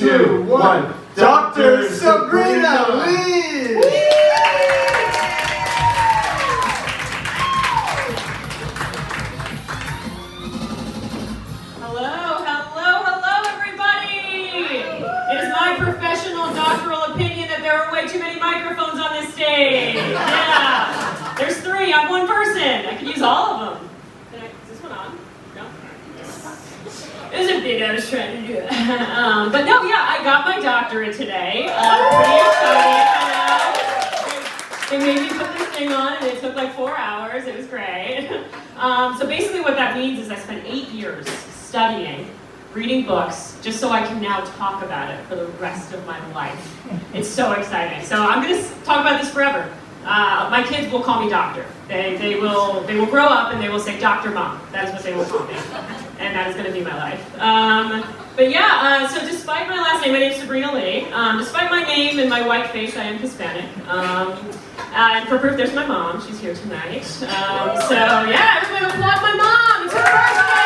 2, 1. Dr. Sabrina Lee! Hello, everybody! It is my professional doctoral opinion that there are way too many microphones on this stage. Yeah, there's 3. I'm one person. I could use all of them. Is this one on? No? It was a bit I was trying to do. But no, yeah, I got my doctorate today. Pretty excited, I know. They made me put this thing on and it took like 4 hours. It was great. So basically what that means is I spent 8 years studying, reading books, just so I can now talk about it for the rest of my life. It's so exciting. So I'm going to talk about this forever. My kids will call me doctor. They will grow up and they will say, Dr. Mom. That is what they will call me. And that is going to be my life. But yeah, so despite my last name, my name is Sabrina Lee. Despite my name and my white face, I am Hispanic. And for proof, there's my mom. She's here tonight. So yeah, everybody applaud my mom. It's her birthday.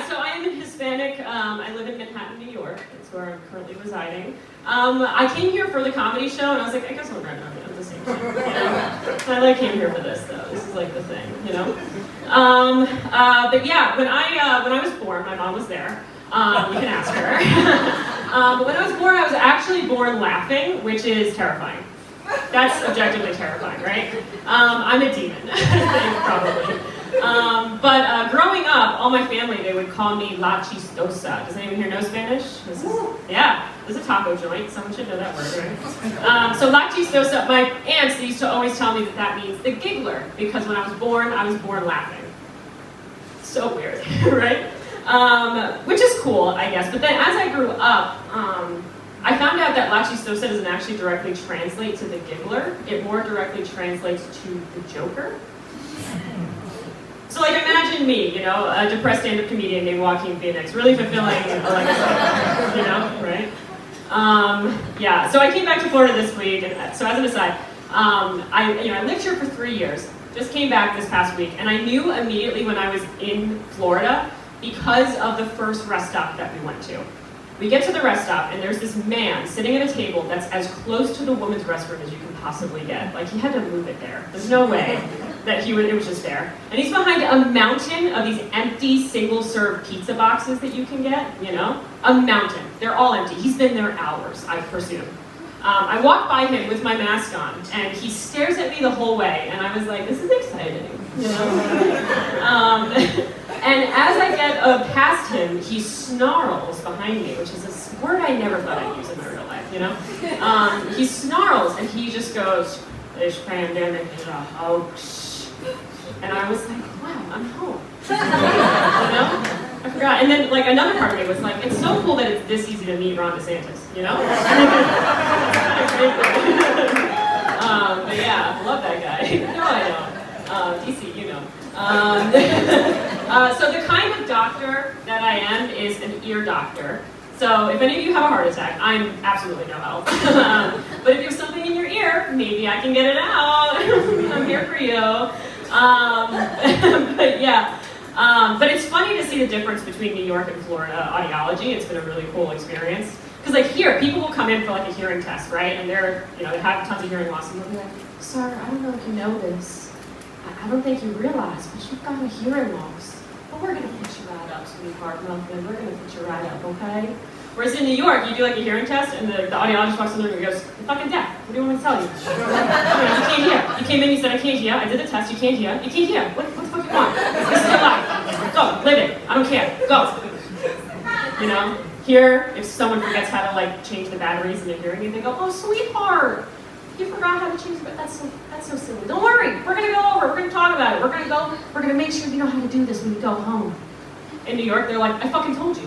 So I am Hispanic. I live in Manhattan, New York. That's where I'm currently residing. I came here for the comedy show, and I was like, I guess I'll grab it at the same time. You know? So I came here for this, though. This is like the thing, you know. But yeah, when I was born, my mom was there. You can ask her. But when I was born, I was actually born laughing, which is terrifying. That's objectively terrifying, right? I'm a demon, probably. But growing up, all my family, they would call me La Chistosa. Does anyone here know Spanish? This is a taco joint. Someone should know that word, right? So La Chistosa, my aunts, they used to always tell me that means the giggler, because when I was born laughing. So weird, right? Which is cool, I guess. But then as I grew up, I found out that La Chistosa doesn't actually directly translate to the giggler. It more directly translates to the joker. So like imagine me, you know, a depressed stand-up comedian named Joaquin Phoenix, really fulfilling a legacy, you know, right? Yeah, so I came back to Florida this week, and so as an aside, I lived here for 3 years, just came back this past week, and I knew immediately when I was in Florida because of the first rest stop that we went to. We get to the rest stop, and there's this man sitting at a table that's as close to the women's restroom as you can possibly get. Like, he had to move it there. There's no way that it was just there. And he's behind a mountain of these empty, single-serve pizza boxes that you can get, you know? A mountain. They're all empty. He's been there hours, I presume. I walked by him with my mask on, and he stares at me the whole way, and I was like, this is exciting, you know? And as I get past him, he snarls behind me, which is a word I never thought I'd use in my real life, you know? He snarls, and he just goes, this pandemic is a hoax. And I was like, wow, I'm home. You know? I forgot. And then, like, another part of me was like, it's so cool that it's this easy to meet Ron DeSantis, you know? But yeah, I love that guy. No, I don't. DC, you know. So the kind of doctor that I am is an ear doctor. So if any of you have a heart attack, I'm absolutely no help. But if you have something in your ear, maybe I can get it out. I'm here for you. But yeah. But it's funny to see the difference between New York and Florida audiology. It's been a really cool experience. Because like here, people will come in for like a hearing test, right? And they're, you know, they have tons of hearing loss, and they'll be like, sir, I don't know if you know this. I don't think you realize, but you've got a hearing loss. But we're gonna put you right up, sweetheart, Milton. We're gonna put you right up, okay? Whereas in New York, you do like a hearing test, and the audiologist walks in the room and goes, you're fucking deaf. What do you want me to tell you? You can't hear. You came in, you said, I can't hear. I did the test, you can't hear. You can't hear. What the fuck you want? This is your life. Go, live it. I don't care. Go. You know? Here, if someone forgets how to like change the batteries in their hearing aid, they go, oh, sweetheart. You forgot how to change the batteries. That's so silly. Don't worry. We're going to go over. We're going to talk about it. We're going to make sure you know how to do this when you go home. In New York, they're like, I fucking told you.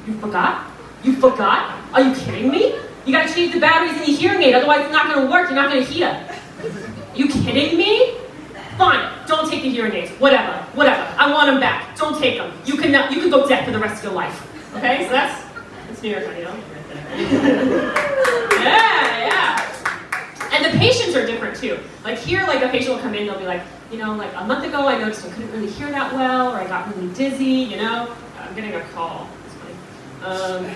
You forgot? You forgot? Are you kidding me? You gotta change the batteries in your hearing aid, otherwise it's not gonna work, you're not gonna hear. You kidding me? Fine, don't take the hearing aids, whatever, I want them back, don't take them. You can go deaf for the rest of your life. Okay, so that's New York, you know? Yeah. And the patients are different too. Like here, like a patient will come in, they'll be like, like a month ago I noticed I couldn't really hear that well, or I got really dizzy, I'm getting a call. It's funny.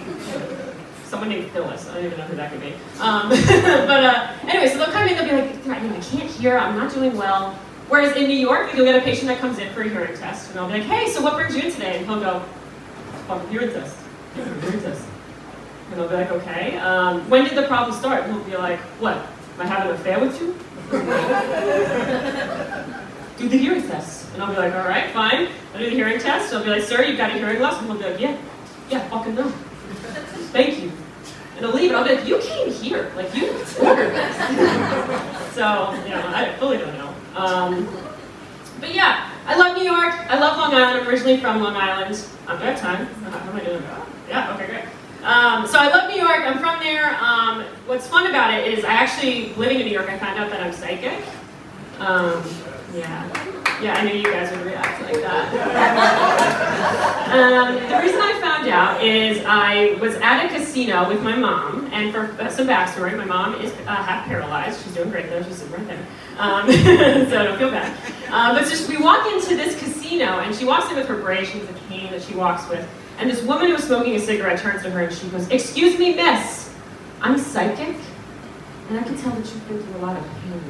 Someone named Phyllis. I don't even know who that could be. Anyway, so they'll come in, they'll be like, I can't hear, I'm not doing well. Whereas in New York, you'll get a patient that comes in for a hearing test, and I'll be like, hey, so what brings you in today? And he'll go, hearing test. Hearing test. And I'll be like, okay. When did the problem start? And he'll be like, what? Am I having an affair with you? Do the hearing test. And I'll be like, all right, fine. I'll do the hearing test. I'll be like, sir, you've got a hearing loss? And he'll be like, yeah, fucking no. Thank you. And I'll leave, and I'll be like, you came here. Like, you ordered this. So, I fully don't know. But yeah, I love New York. I love Long Island. I'm originally from Long Island. Do I have time? How am I doing? Yeah, okay, great. So I love New York. I'm from there. What's fun about it is living in New York, I found out that I'm psychic. Yeah, I knew you guys would react like that. The reason I found out is I was at a casino with my mom, and for some backstory, my mom is half paralyzed. She's doing great though, she's sitting right there. So don't feel bad. But we walk into this casino, and she walks in with her braid, she has a cane that she walks with, and this woman who was smoking a cigarette turns to her and she goes, excuse me, miss, I'm psychic, and I can tell that you've been through a lot of pain.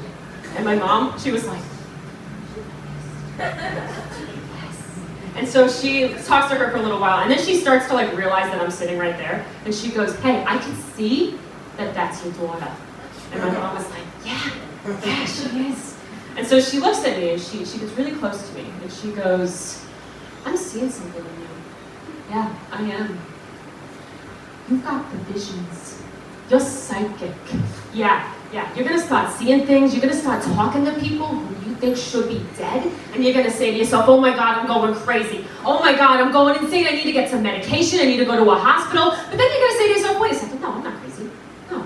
And my mom, she was like, and so she talks to her for a little while, and then she starts to realize that I'm sitting right there, and she goes, hey, I can see that that's your daughter. And my mom was like, yeah, she is. And so she looks at me, and she gets really close to me, and she goes, I'm seeing something in you. Yeah, I am. You've got the visions. You're psychic. Yeah, you're gonna start seeing things, you're gonna start talking to people who you think should be dead, and you're gonna say to yourself, oh my God, I'm going crazy. Oh my God, I'm going insane, I need to get some medication, I need to go to a hospital. But then you're gonna say to yourself, wait a second, no, I'm not crazy. No,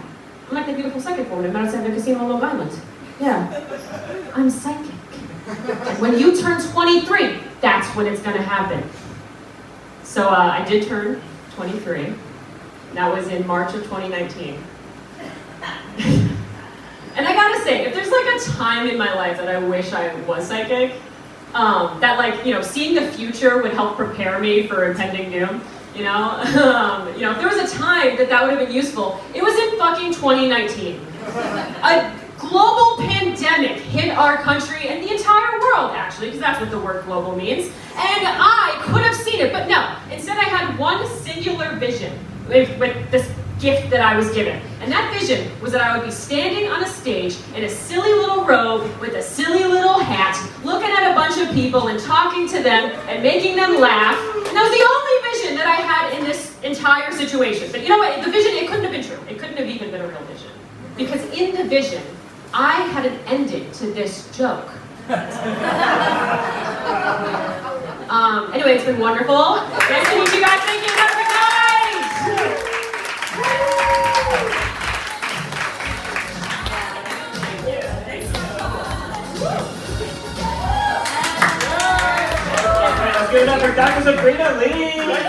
I'm like the beautiful psychic woman who met us at the casino on Long Island. Yeah, I'm psychic. And when you turn 23, that's when it's gonna happen. So I did turn 23. That was in March of 2019. And I gotta say, if there's a time in my life that I wish I was psychic, that seeing the future would help prepare me for impending doom, if there was a time that would have been useful, it was in fucking 2019. A global pandemic hit our country and the entire world, actually, because that's what the word global means. And I could have seen it, but no. Instead, I had one singular vision with this gift that I was given. And that vision was that I would be standing on a stage in a silly little robe with a silly little hat, looking at a bunch of people and talking to them and making them laugh. And that was the only vision that I had in this entire situation. But you know what? The vision, it couldn't have been true. It couldn't have even been a real vision. Because in the vision, I had an ending to this joke. Anyway, it's been wonderful. Nice to meet you guys. Thank you. Have a good night. Let's give it up for Dr. Sabrina Lee.